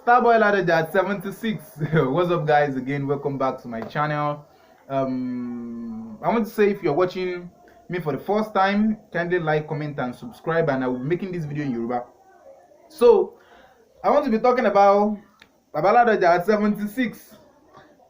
Starboy Ladeja at 76. What's up, guys? Again, welcome back to my channel. I want to say, if you're watching me for the first time, kindly like, comment, and subscribe. And I will be making this video in Yoruba. So, I want to be talking about Baba Ladeja at 76.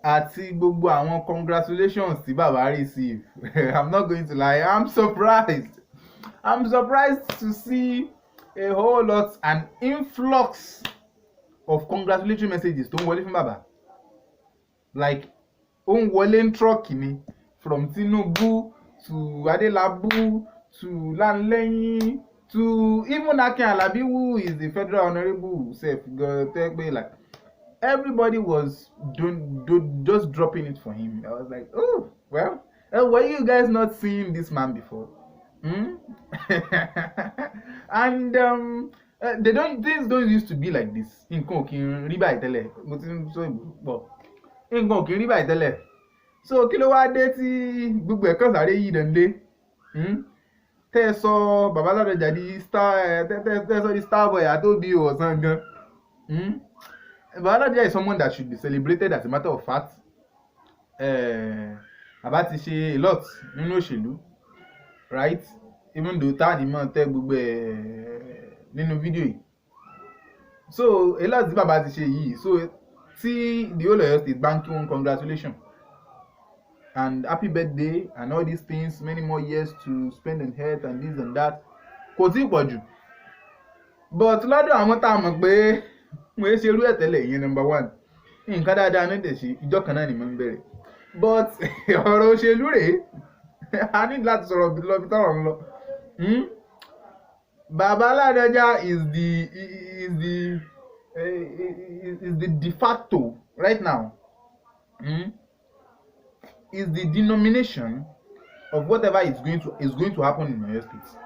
Àti gbogbo àwọn congratulations tí Baba receive. I'm not going to lie, I'm surprised. I'm surprised to see a whole lot, an influx of congratulatory messages tó ń wọlé fún Baba. Like, ó ń wọlé ń truck ni, from Tinubu to Adelabu to Lanlẹ́yìn to even Akin Alabi, who is the federal honorable self, like, everybody was just dropping it for him. I was like, oh, well, were you guys not seeing this man before? And things don't used to be like this. Nǹkan ò kí ń rí báyìí tẹ́lẹ̀. Mo ti ń sọ ìbò. Nǹkan ò kí ń rí báyìí tẹ́lẹ̀. So kí ló wá dé tí gbogbo ẹ̀kan sáré yìí dande? Tẹ́ ẹ sọ Baba Ladeja di Starboy àtóbi ọ̀sán gan. Baba Ladeja is someone that should be celebrated. As a matter of fact, Baba ti ṣe a lot nínú òṣèlú, right? Even though ta ni mo tẹ gbogbo nínú fídíò yìí. So a lot tí Baba ti ṣe yìí. So tí the whole Oyo State bank one congratulations and happy birthday and all these things, many more years to spend on health and this and that. Kò tí pọ̀ jù. But lọ́dọ̀ àwọn tá a mọ̀ pé mo ṣe irú ẹ̀ tẹ́lẹ̀, ìyẹn number one. Nǹkan dáadáa ní tẹ̀sí ìjọ kan náà ni mo ń bẹ̀rẹ̀. But ọ̀rọ̀ òṣèlú rèé. A ní láti sọ̀rọ̀ bí tọ́rọ̀ ń lọ. Baba Ladeja is the de facto right now. Is the denomination of whatever is going to happen in Oyo State.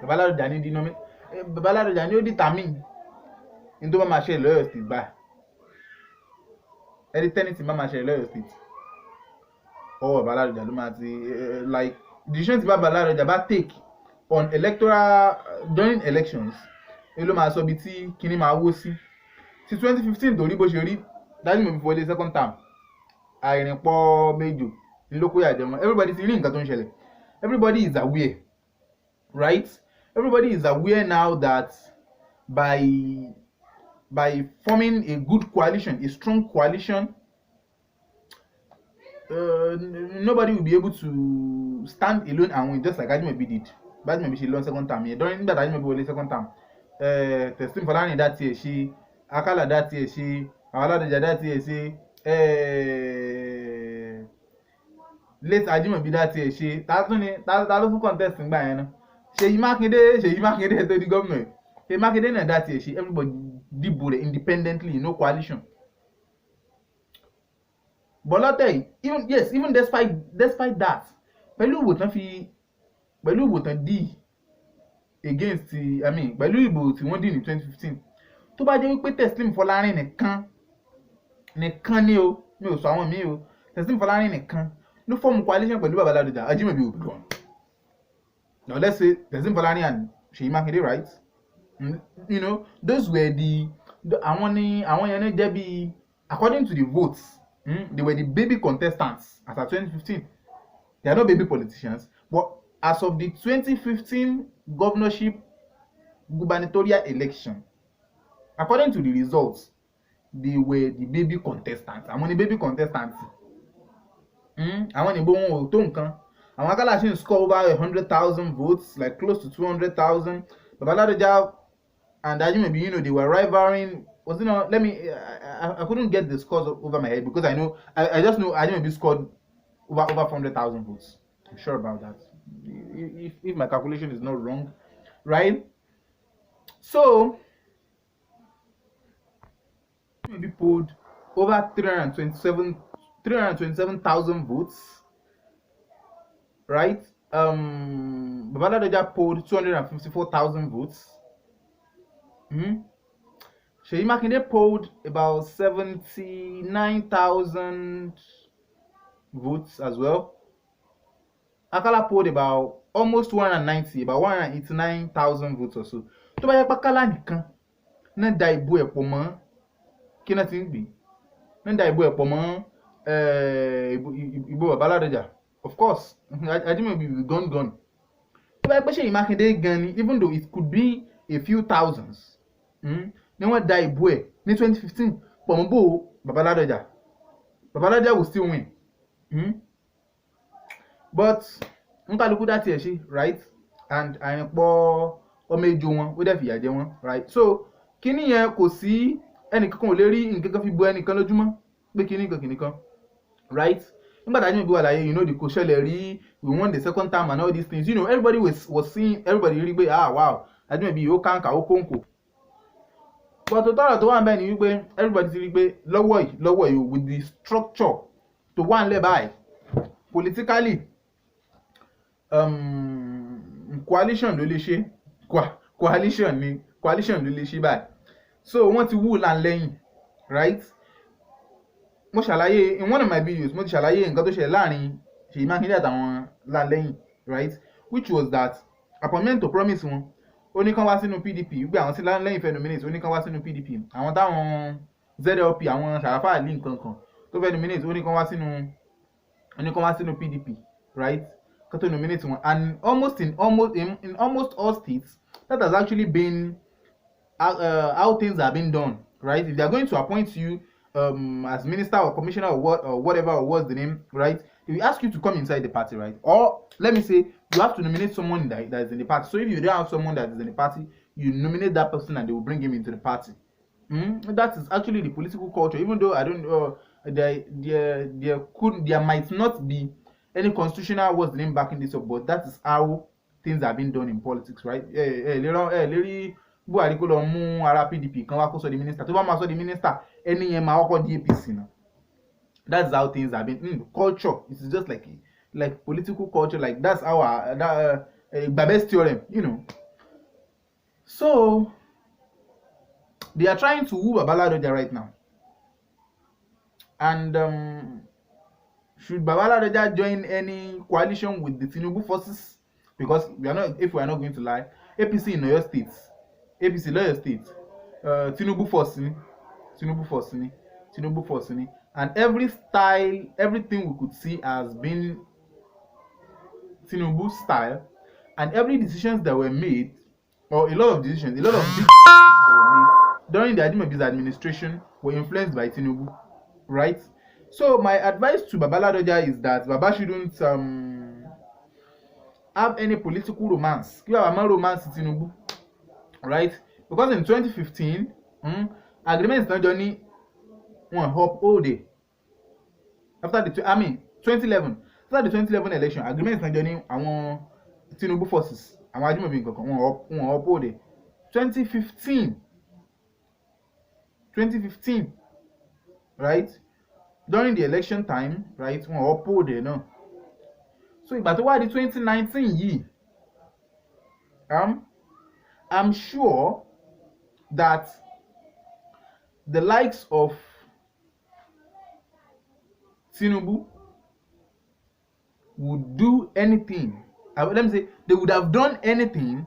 Baba Ladeja ni ó determine in tó bá máa ṣe Oyo State báyìí. Anything tí máa ṣe Oyo State. Oh, Baba Ladeja ló máa ti like decisions tí Baba Ladeja bá take on electoral during elections. Ló máa sọ bí tí kíní máa wó sí. Ti 2015 tó rí bó ṣe rí, dájú mo fi wọlé second term. Àìrìnpọ̀ méjò lóko yà jẹmọ́. Everybody ti rí nǹkan tó ń ṣẹlẹ̀. Everybody is aware, right? Everybody is aware now that by forming a good coalition, a strong coalition, nobody will be able to stand alone and win, just like Ajimobi did. Ajimobi ṣe lọ second term yẹn. During that Ajimobi wọlé second term, Teslim Fọlárìn dá tiẹ̀ ṣe, Akala dá tiẹ̀ ṣe, Baba Ladeja dá tiẹ̀ ṣe, late Ajimobi dá tiẹ̀ ṣe. Ta ló fún contest ńgbà yẹn náà? Ṣèyí Mákindé tó di gómìnà. Ṣèyí Mákindé náà dá tiẹ̀ ṣe. Everybody dìbò rẹ̀ independently, no coalition. But lọ́tẹ̀ yìí, even despite that, pẹ̀lú ìbò tán dì against pẹ̀lú ìbò tí wọ́n dì ní 2015, tó bá jẹ́ wípé Teslim Fọlárìn nìkan ni o, mi ò sọ àwọn míì o, Teslim Fọlárìn nìkan ló fọ́ọ̀mù coalition pẹ̀lú Baba Ladeja, Ajimobi will be gone. Now let's say Teslim Fọlárìn and Ṣèyí Mákindé, right? You know, those were àwọn yẹn jẹ́ bí, according to the votes, they were the baby contestants as of 2015. They are not baby politicians, but as of the 2015 gubernatorial election, according to the results, they were the baby contestants. Àwọn ni baby contestants. Àwọn ni wọn ò tó nǹkan. Àwọn Akala ṣì ń score over 100,000 votes, like close to 200,000. Baba Ladeja and Ajimobi, they were rivaling. Was it not? I couldn't get the scores over my head because I just know Ajimobi scored over 400,000 votes. I'm sure about that. If my calculation is not wrong, right? So maybe polled over 327,000 votes, right? Baba Ladeja polled 254,000 votes. Ṣèyí Mákindé polled about 79,000 votes as well. Akala polled about almost 189,000 votes or so. Tó bá yẹ pé Akala nìkan náà da ìbò ẹ̀ pọ̀ mọ́ kí náà ti ń gbé nígbà ìbò ẹ̀pọ̀ mọ́ ìbò Baba Ládọjà of course Ajimobi will gone. tó bá yẹ pé Ṣèyí Mákindé gan ni even though it could be a few thousands ni wọ́n da ìbò ẹ̀ ní 2015 pọ̀ mọ́ bò Baba Ládọjà will still win. But nkálukú dá tiẹ̀ ṣe right and àyànpọ̀ ọmọ ejò wọn ó dẹ̀ fìyà jẹ wọn right. So kíní yẹn kò sí ẹnìkankan ò lè rí nǹkan fi bo ẹnìkan lójúmọ́ pé kíní kan right. Nígbà tí Ajimobi wà láyé the kò ṣẹlẹ̀ rí we won the second term and all these things everybody was seeing everybody rí pé wow Ajimobi ó kàǹkà ó kóńkò. But tọ́rọ̀ tó wà ń bẹ̀ ni wípé everybody ti rí pé lọ́wọ́ yìí with the structure tó wà ń lẹ̀ báyìí politically coalition ló lè ṣe coalition ló lè ṣe báyìí. So wọ́n ti wú lẹ́yìn right. Mo ṣàlàyé in one of my videos mo ti ṣàlàyé nǹkan tó ṣẹlẹ̀ láàrin Ṣèyí Mákindé àtàwọn lẹ́yìn right, which was that appointment to promise wọn ó ní kán wá sínú PDP wípé àwọn sí lẹ́yìn fẹ́ nominate ó ní kán wá sínú PDP àwọn táwọn ZLP àwọn Sàràfà àlì nǹkan kan tó fẹ́ nominate ó ní kán wá sínú PDP right kán tó nominate wọn. And in almost all states that has actually been how things have been done right. If they are going to appoint you as minister or commissioner or whatever or what's the name right, they will ask you to come inside the party right, or let me say you have to nominate someone that is in the party. So if you don't have someone that is in the party, you nominate that person and they will bring him into the party. That is actually the political culture, even though I don't know there might not be any constitutional what's the name backing this up, but that is how things have been done in politics right. Lérí Buhari kó lọ mú ara PDP kan wá kó sọ di minister, tó bá máa sọ di minister ẹni yẹn máa kọ́kọ́ di APC náà. That's how things have been. Culture, it's just like political culture, like that's how Babes theorem, So they are trying to woo Baba Ládọjà right now. And should Baba Ládọjà join any coalition with the Tinubu forces? Because if we are not going to lie, APC in Oyo State, APC Oyo State, Tinubu force ni. And every style, everything we could see has been Tinubu style, and every decisions that were made, or a lot of big decisions that were made during the Ajimobi's administration were influenced by Tinubu, right? So my advice to Baba Ládọjà is that Baba shouldn't have any political romance. Give a romance to Tinubu, right? Because in 2015, agreements not journey one hope all day. After 2011. After the 2011 election, agreements not journey àwọn Tinubu forces. Àwọn Ajimobi nǹkan one hope all day. 2015, right? During the election time, right? One hope all day no. So ìgbà tó wá di 2019 yìí, I'm sure that the likes of Tinubu would do anything. Let me say they would have done anything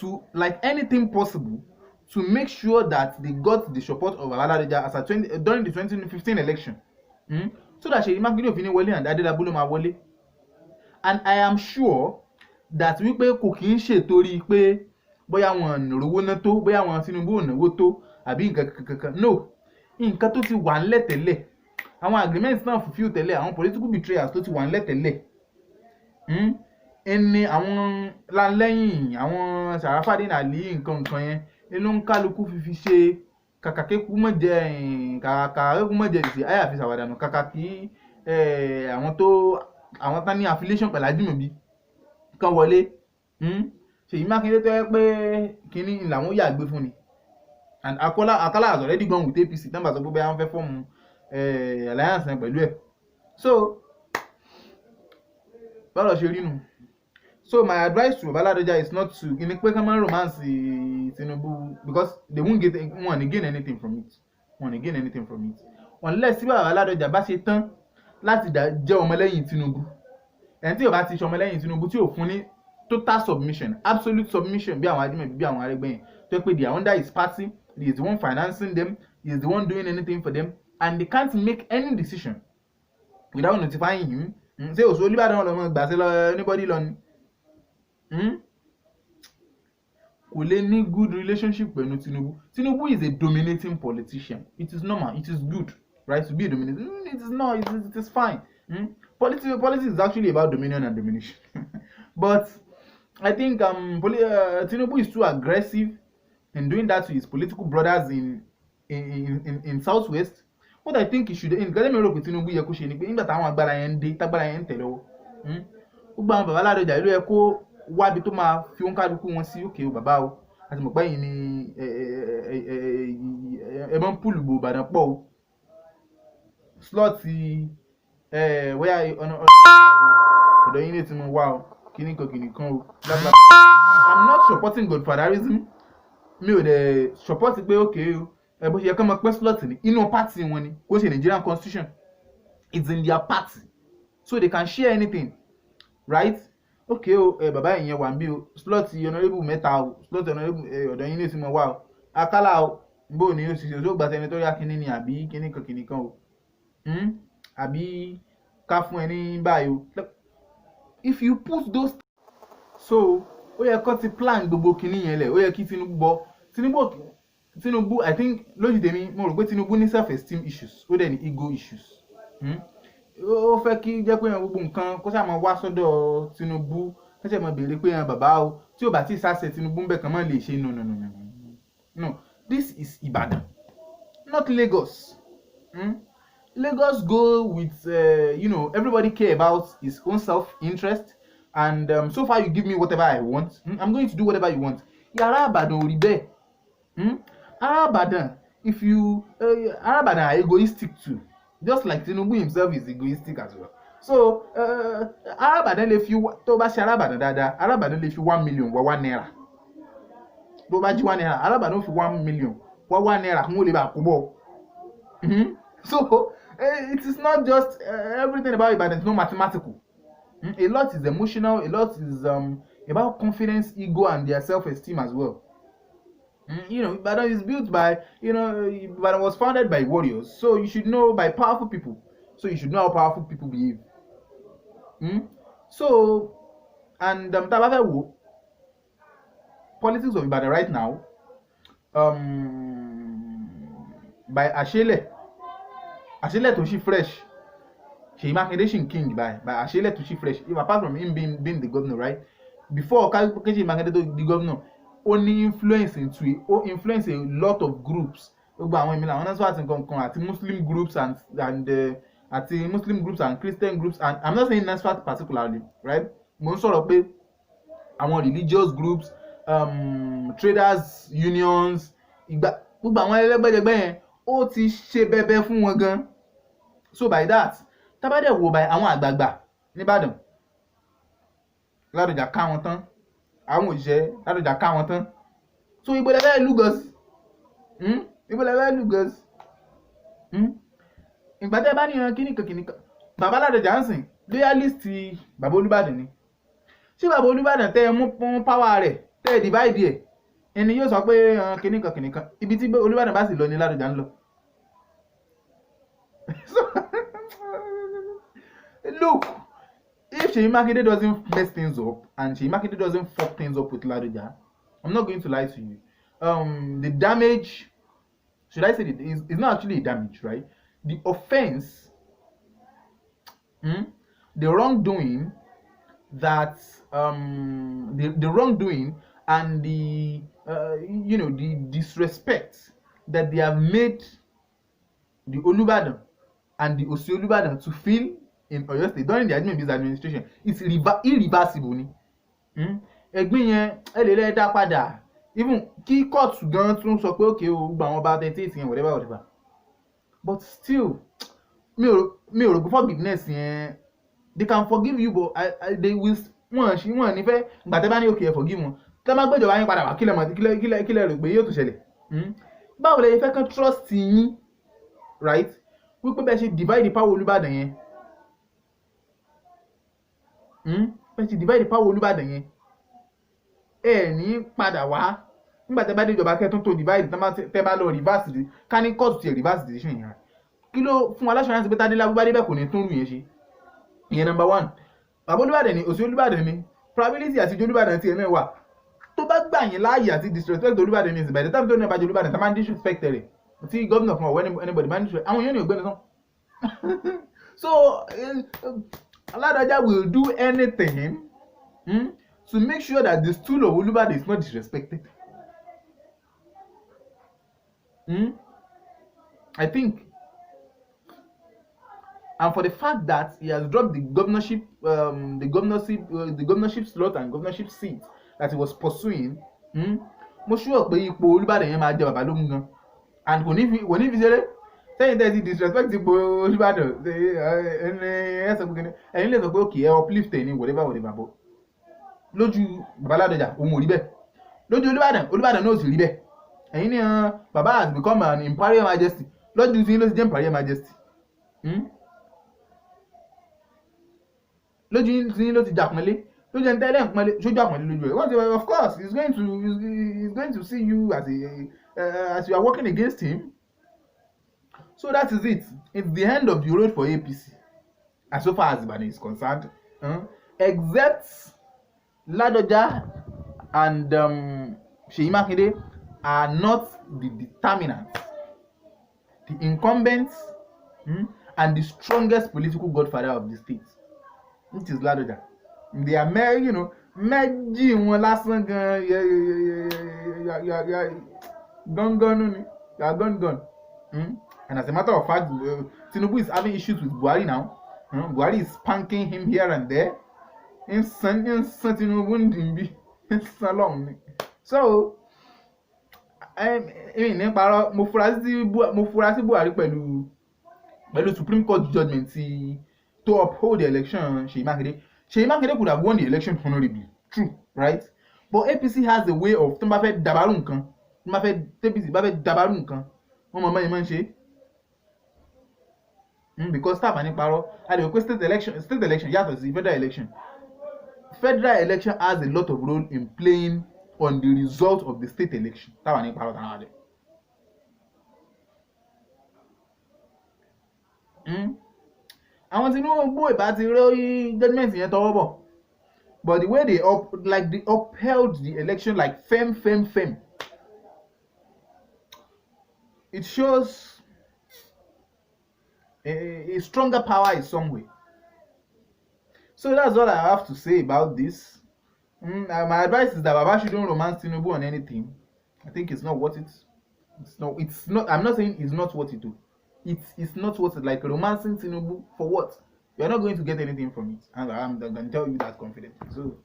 to, like anything possible, to make sure that they got the support of Baba Ládọjà during the 2015 election. So that Ṣèyí Mákindé ò fi ní wọlé and Adélabú ló máa wọlé. And I am sure that wípé kò kì í ṣe torí pé bóyá wọn rówó ná tó, bóyá wọn Tinubu ò náwó tó àbí nǹkan kankan. No, nǹkan tó ti wà ńlẹ̀ tẹ́lẹ̀, àwọn agreements náà fulfill tẹ́lẹ̀, àwọn political betrayals tó ti wà ńlẹ̀ tẹ́lẹ̀. Ẹni àwọn lẹ́yìn àwọn Sàràfàdín Àlì nǹkan yẹn inú ń kálukú fi ṣe kàkà kékú mọ̀ jẹ́ ìsì àyàfi ṣàwàdànù kàkà kí àwọn tán ní affiliation pẹ̀lú Ajimobi kan wọlé. Ṣèyí Mákindé tó yẹ pé kíní làwọn yàgbé fún ni, and Akala has already gone with APC tán bá sọ pé bóyá wọ́n fẹ́ fọ́ọ̀mù alliance náà pẹ̀lú ẹ̀. So báwo ṣe rí nù. So my advice to Baba Ládọjà is not to pé kán máa romance Tinubu, because they won't gain anything from it. Unless tí Baba Ládọjà bá ṣe tán láti jẹ́ ọmọlẹ́yìn Tinubu. Ẹni tí ó bá ti ṣe ọmọlẹ́yìn Tinubu tí ò fún ní total submission, absolute submission bí àwọn Ajimobi bí àwọn Arẹ́gbẹ́yìn tó pé they are under his party He is the one financing them. He is the one doing anything for them, and they can't make any decision without notifying him. Say Oṣù Olúbàdàn lọ́mọ gbà sí anybody lọ ni. Kò lè ní good relationship pẹ̀lú Tinubu. Tinubu is a dominating politician. It is normal. It is good, right, to be a dominating. It is not. It is fine. Politics is actually about dominion and domination. But I think Tinubu is too aggressive in doing that to his political brothers in Southwest. What I think he should, in gẹ́gẹ́ mi rò pé Tinubu yẹ kó ṣe ni pé nígbà táwọn agbára yẹn ń dé tágbára yẹn ń tẹ̀ lọ́wọ́ gbogbo àwọn bàbá Ládọjà ló yẹ kó wábi tó máa fi òǹkàdùkú wọn sí òkè o bàbá o àti mọ̀ pé yìí ni ẹ máa ń pùlù gbò Ìbàdàn pọ̀ o slọ́ọ̀tì wẹ́yà ọ̀dọ̀ yín lè ti mọ̀ wá o kíní kan o I'm not supporting godfatherism mi ò dẹ̀ support pé òkè o bó ṣe yẹ kí wọ́n pẹ́ slot ní inú party wọn ni kó ṣe Nigerian constitution, it's in their party so they can share anything, right? Okay o bàbá ìyẹn wà ń bí o slot honourable mẹ́ta o slot honourable ọ̀dọ̀ yín lè ti mọ̀ wá o akálà o bó ni yóò ṣiṣẹ́ tó gba senatorial kínní ni àbí kínní kan o àbí ká fún ẹ ní báyìí o. If you put those so ó yẹ kó ti plan gbogbo kínní yẹn lẹ̀ ó yẹ kí Tinubu I think lójú tèmi mo rò pé Tinubu ní self-esteem issues ó dẹ̀ ní ego issues. Ó fẹ́ kí jẹ́ pé gbogbo nǹkan kó sáà máa wá sọ́dọ̀ Tinubu kó sáà máa béèrè pé bàbá o tí ò bá tí sáṣẹ Tinubu ń bẹ̀ kàn máa lè ṣe no this is Ibadan not Lagos. Lagos go with everybody care about his own self-interest and so far you give me whatever I want, I'm going to do whatever you want. Yàrá Ìbàdàn ò rí bẹ́ẹ̀. Ará Ìbàdàn if you Ará Ìbàdàn are egoistic too, just like Tinubu himself is egoistic as well. So Ará Ìbàdàn lè fi tó bá ṣe Ará Ìbàdàn dáadáa Ará Ìbàdàn lè fi 1 million wá 1 naira tó bá jí 1 naira Ará Ìbàdàn fi 1 million wá 1 naira kún ó lè bá kó bọ̀. So it is not just everything about Ibadan is not mathematical. A lot is emotional, a lot is about confidence, ego and their self-esteem as well. Ibadan is built by, Ibadan was founded by warriors, so you should know, by powerful people, so you should know how powerful people behave. So, and politics of Ibadan right now, by Ashele to she fresh, Seyi Makinde she king by Ashele to she fresh. If apart from him being the governor, right? Before Seyi Makinde the governor, only influence a lot of groups. Muslim groups and Muslim groups and Christian groups, and I'm not saying NASFAT particularly, right? Most of the religious groups, traders unions, ó ti ṣe bẹbẹ fún wọn gan. So by that tabade wo by àwọn àgbààgbà ní Ìbàdàn Ládọjà ká wọn tán àwọn òṣìṣẹ́ Ládọjà ká wọn tán so ibo lẹ fẹ́ Lagos ìgbà tẹ́ bá ní kíní kan bàbá Ládọjà ń sìn loyalist bàbá Olúbàdàn ni ṣé bàbá Olúbàdàn tẹ́ mú power rẹ̀ tẹ́ divide ẹ̀ ẹni yóò sọ pé kíní kan ibi tí Olúbàdàn bá sì lọ ní Ládọjà ń lọ. Look, if Seyi Makinde doesn't mess things up and Seyi Makinde doesn't fuck things up with Ládọjà, I'm not going to lie to you. The damage, should I say it, is not actually a damage, right? The offense, the wrongdoing that the wrongdoing and the the disrespect that they have made the Olubadan and the Osi Olubadan to feel in Oyo State during the administration, it's irreversible ni. Ẹ̀gbin yẹn ẹ lè lè dá padà, even kí court gan tún sọ pé okay o gba àwọn bá 38 yẹn whatever, but still mi ò rò forgiveness yẹn, they can forgive you but they will wọ́n ní fẹ́ gbà tẹ́ bá ní okay forgive wọn tẹ́ bá gbéjọba yín padà wá kílẹ̀ rò pé yóò tún ṣẹlẹ̀. Báwo lẹ fẹ́ kàn trust yín, right? Wípé bẹ́ẹ̀ ṣe divide the power Olúbàdàn yẹn, bẹ́ẹ̀ ṣe divide the power Olúbàdàn yẹn ẹ ní padà wá nígbà tẹ́ bá dé ìjọba kẹ́tún tó divide tẹ́ bá lọ reverse di ká ní court ti reverse decision yẹn kí ló fún aláṣọ pé Tádé Lábú bá débẹ̀ kò ní tún rù yẹn ṣe ìyẹn number one. Bàbá Olúbàdàn ni òsì Olúbàdàn ni probability àti ìjọ Olúbàdàn ti ẹ̀mẹ́ wà tó bá gbà yín láàyè àti disrespect Olúbàdàn ní by the time tó ní ìbàjẹ́ Olúbàdàn tá máa ń disrespect rẹ̀ tí gómìnà fún ọ̀wẹ́ anybody máa ń disrespect àwọn èèyàn ní ògbẹ́ni tán. So Ládọjà will do anything to make sure that the stool of Olúbàdàn is not disrespected. I think, and for the fact that he has dropped the governorship slot and governorship seat that he was pursuing, mo sure pé ipò Olúbàdàn yẹn máa jẹ bàbá lógún gan, and kò ní fi ṣeré sẹ́yìn tẹ́ ti disrespect ipò Olúbàdàn ẹ sọ pé ẹ̀yin lè sọ pé okay ẹ uplift ẹ ní whatever bọ̀ lójú bàbá Ládọjà òun ò rí bẹ́ẹ̀, lójú Olúbàdàn náà ò sì rí bẹ́ẹ̀. Ẹ̀yin ni bàbá has become an imperial majesty lójú tí ló ti jẹ́ imperial majesty. Lójú tí ló ti jàpọ̀nlé lójú ẹni tẹ́lẹ̀ ń pọ́nlé sójú àpọ̀nlé lójú ẹ̀. Of course he's going to see you as you are working against him. So that is it. It's the end of the road for APC as so far as Ibadan is concerned, except Ládọjà and Ṣèyí Mákindé are not the determinants, the incumbents, and the strongest political godfather of the state, which is Ládọjà. They are méjì wọn lásán gan gone. And as a matter of fact, Tinubu is having issues with Buhari now. Buhari is spanking him here and there. Tinubu ndimbi salon. So ní parọ́ mo fura sí Buhari pẹ̀lú Supreme Court judgment to uphold the election. Ṣèyí Mákindé could have won the election honorably, true, right? But APC has a way of tó bá fẹ́ dàbàrú nǹkan wọ́n mọ̀ mọ́ ṣe. Because staff ní parọ́ a lè wò pé state election yàtọ̀ sí federal election. Federal election has a lot of role in playing on the result of the state election. Táwa ní parọ́ táwa dẹ̀. Àwọn Tinubu ìbá ti rí judgment yẹn tọwọ́ bọ̀, but the way they upheld the election like firm, it shows a stronger power is somewhere. So that's all I have to say about this. My advice is that Baba shouldn't romance Tinubu on anything. I think it's not worth it. It's not. I'm not saying it's not worth it too. It's not worth it. Like romancing Tinubu for what? You're not going to get anything from it, and I'm going to tell you that confidently. So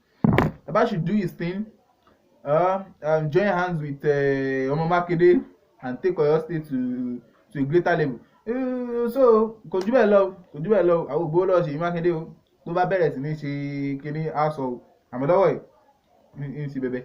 Baba should do his thing. Join hands with Omo Makinde and take Oyo State to a greater level. So kò jù bẹ́ẹ̀ lọ àwọn ògbó lọ Ṣèyí Mákindé o tó bá bẹ̀rẹ̀ sí ní ṣe kíní aṣọ àmọ́ lọ́wọ́ ẹ̀ ní ti bẹ̀bẹ̀.